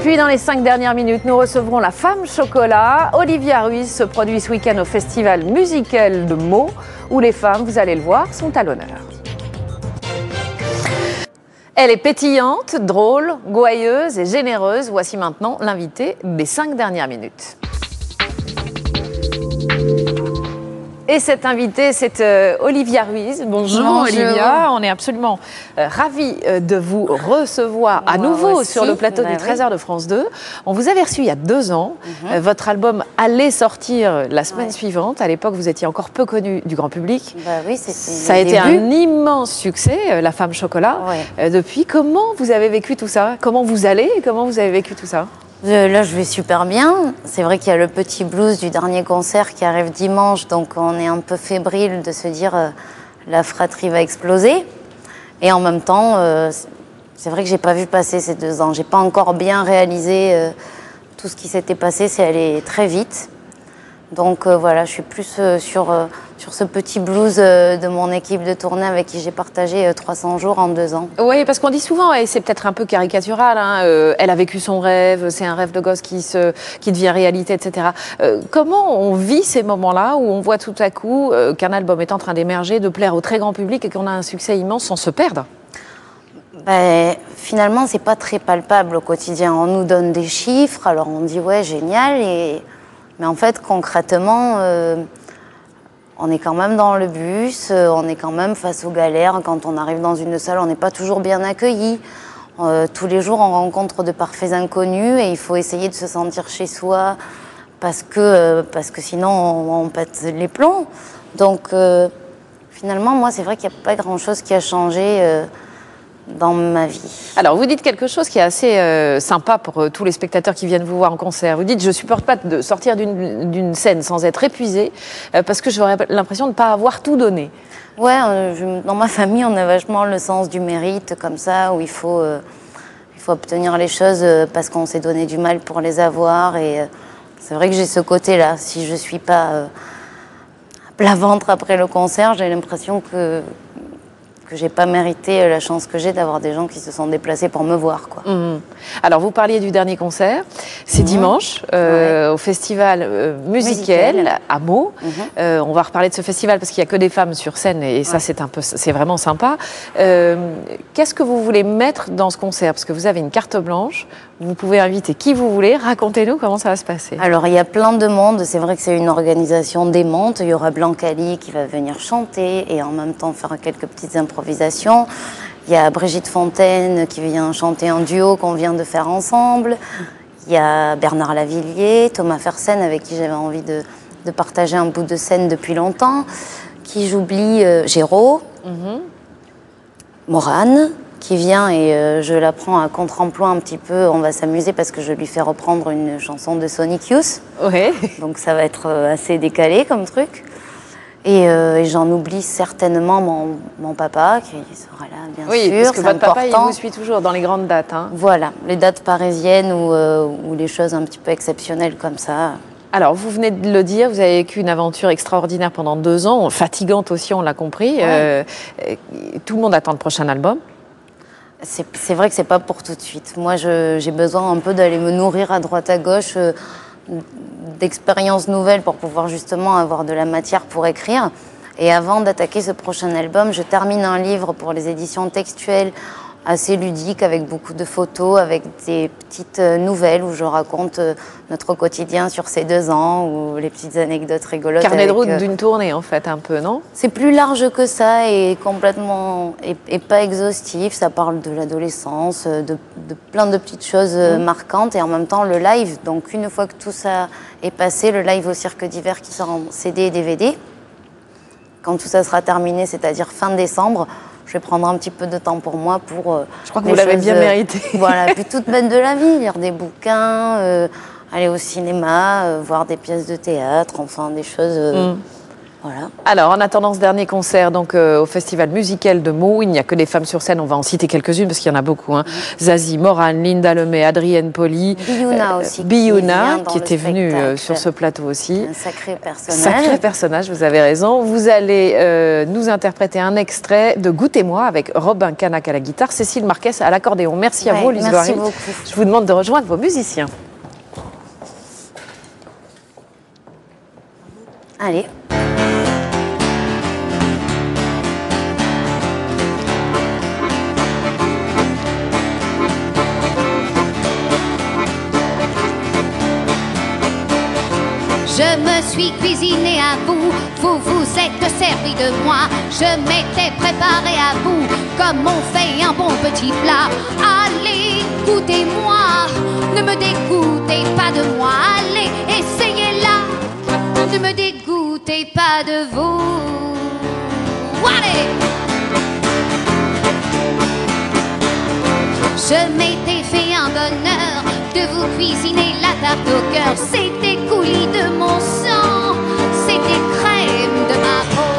puis, dans les 5 dernières minutes, nous recevrons la femme chocolat. Olivia Ruiz se produit ce week-end au festival musical de Meaux, où les femmes, vous allez le voir, sont à l'honneur. Elle est pétillante, drôle, gouailleuse et généreuse. Voici maintenant l'invitée des 5 dernières minutes. Et cette invitée, c'est Olivia Ruiz. Bonjour Olivia, on est absolument ravis de vous recevoir à nouveau sur le plateau du 13h de France 2. On vous avait reçu il y a 2 ans. Votre album allait sortir la semaine suivante. À l'époque, vous étiez encore peu connu du grand public. Oui, ça a été un immense succès, La Femme Chocolat. Depuis, comment vous avez vécu tout ça? Comment vous allez et comment vous avez vécu tout ça? Là, je vais super bien. C'est vrai qu'il y a le petit blues du dernier concert qui arrive dimanche, donc on est un peu fébrile de se dire la fratrie va exploser. Et en même temps, c'est vrai que j'ai pas vu passer ces 2 ans. J'ai pas encore bien réalisé tout ce qui s'était passé. C'est allé très vite. Donc voilà, je suis plus sur ce petit blues de mon équipe de tournée avec qui j'ai partagé 300 jours en 2 ans. Oui, parce qu'on dit souvent, et c'est peut-être un peu caricatural, hein, elle a vécu son rêve, c'est un rêve de gosse qui devient réalité, etc. Comment on vit ces moments-là où on voit tout à coup qu'un album est en train d'émerger, de plaire au très grand public et qu'on a un succès immense sans se perdre? Finalement, c'est pas très palpable au quotidien. On nous donne des chiffres, alors on dit ouais, génial, mais en fait, concrètement, on est quand même dans le bus, on est quand même face aux galères. Quand on arrive dans une salle, on n'est pas toujours bien accueilli. Tous les jours, on rencontre de parfaits inconnus et il faut essayer de se sentir chez soi parce que sinon, on pète les plombs. Donc, finalement, moi, c'est vrai qu'il n'y a pas grand-chose qui a changé dans ma vie. Alors, vous dites quelque chose qui est assez sympa pour tous les spectateurs qui viennent vous voir en concert. Vous dites, je ne supporte pas de sortir d'une scène sans être épuisée parce que j'aurais l'impression de ne pas avoir tout donné. Ouais, dans ma famille, on a vachement le sens du mérite comme ça, où il faut obtenir les choses parce qu'on s'est donné du mal pour les avoir. Et c'est vrai que j'ai ce côté-là. Si je ne suis pas à plat ventre après le concert, j'ai l'impression que j'ai pas mérité la chance que j'ai d'avoir des gens qui se sont déplacés pour me voir, quoi. Alors, vous parliez du dernier concert, c'est dimanche, au festival musical à Meaux. On va reparler de ce festival parce qu'il n'y a que des femmes sur scène et ça, c'est vraiment sympa. Qu'est-ce que vous voulez mettre dans ce concert? Parce que vous avez une carte blanche, vous pouvez inviter qui vous voulez. Racontez-nous comment ça va se passer. Alors, il y a plein de monde. C'est vrai que c'est une organisation démente. Il y aura Blancali qui va venir chanter et en même temps faire quelques petites improvisations. Il y a Brigitte Fontaine qui vient chanter en duo qu'on vient de faire ensemble. Il y a Bernard Lavilliers, Thomas Fersen avec qui j'avais envie de partager un bout de scène depuis longtemps. Qui j'oublie, Géraud, Morane qui vient et je la prends à contre-emploi un petit peu. On va s'amuser parce que je lui fais reprendre une chanson de Sonic Youth. Donc ça va être assez décalé comme truc. Et j'en oublie certainement mon papa qui sera là, bien sûr. Oui, parce que votre papa, il vous suit toujours dans les grandes dates. Hein. Voilà, les dates parisiennes ou les choses un petit peu exceptionnelles comme ça. Alors, vous venez de le dire, vous avez vécu une aventure extraordinaire pendant 2 ans, fatigante aussi, on l'a compris. Tout le monde attend le prochain album. C'est vrai que c'est pas pour tout de suite. Moi, j'ai besoin un peu d'aller me nourrir à droite à gauche d'expériences nouvelles pour pouvoir justement avoir de la matière pour écrire. Et avant d'attaquer ce prochain album, je termine un livre pour les éditions textuelles assez ludique avec beaucoup de photos, avec des petites nouvelles où je raconte notre quotidien sur ces 2 ans ou les petites anecdotes rigolotes. Carnet de route d'une tournée en fait un peu, non? C'est plus large que ça et complètement et pas exhaustif. Ça parle de l'adolescence, de plein de petites choses marquantes et en même temps le live. Donc une fois que tout ça est passé, le live au Cirque d'Hiver qui sort en CD et DVD. Quand tout ça sera terminé, c'est-à-dire fin décembre, je vais prendre un petit peu de temps pour moi pour... je crois que vous l'avez bien mérité. Voilà, puis toute bête de la vie, lire des bouquins, aller au cinéma, voir des pièces de théâtre, enfin des choses... Voilà. Alors, en attendant ce dernier concert, donc au Festival musical de Meaux, il n'y a que des femmes sur scène. On va en citer quelques-unes parce qu'il y en a beaucoup. Hein. Zazie, Morane, Linda Lemay, Adrienne Poli. Biouna aussi. Biouna, qui était venue sur ce plateau aussi. Un sacré personnage. Sacré personnage, vous avez raison. Vous allez nous interpréter un extrait de Goûtez-moi avec Robin Canac à la guitare, Cécile Marquez à l'accordéon. Merci à vous, Lise Merci Voiry. beaucoup. Je vous demande de rejoindre vos musiciens. Allez. Je me suis cuisinée à vous, vous vous êtes servi de moi. Je m'étais préparée à vous, comme on fait un bon petit plat. Allez, goûtez-moi, ne me dégoûtez pas de moi. Allez, essayez-la, ne me dégoûtez pas de vous. Allez! Je m'étais fait un bonheur de vous cuisiner la tarte au cœur. C'était coulis de mon sang, c'était crème de ma peau.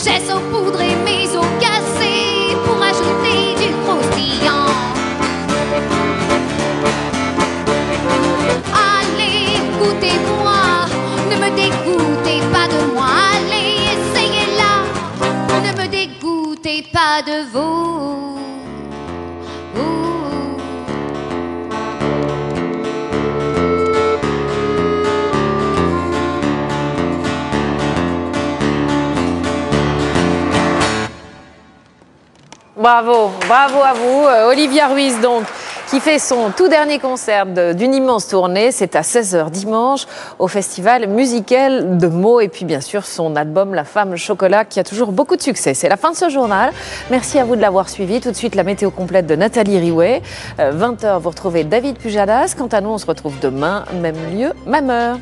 J'ai saupoudré mes os cassés pour ajouter du croustillant. Allez, goûtez-moi, ne me dégoûtez pas de moi. Allez, essayez-la, ne me dégoûtez pas de vous. Bravo, bravo à vous. Olivia Ruiz, donc, qui fait son tout dernier concert d'une immense tournée. C'est à 16h dimanche au Festival musical de Meaux. Et puis, bien sûr, son album La Femme Chocolat, qui a toujours beaucoup de succès. C'est la fin de ce journal. Merci à vous de l'avoir suivi. Tout de suite, la météo complète de Nathalie Riouet. 20h, vous retrouvez David Pujadas. Quant à nous, on se retrouve demain, même lieu, même heure.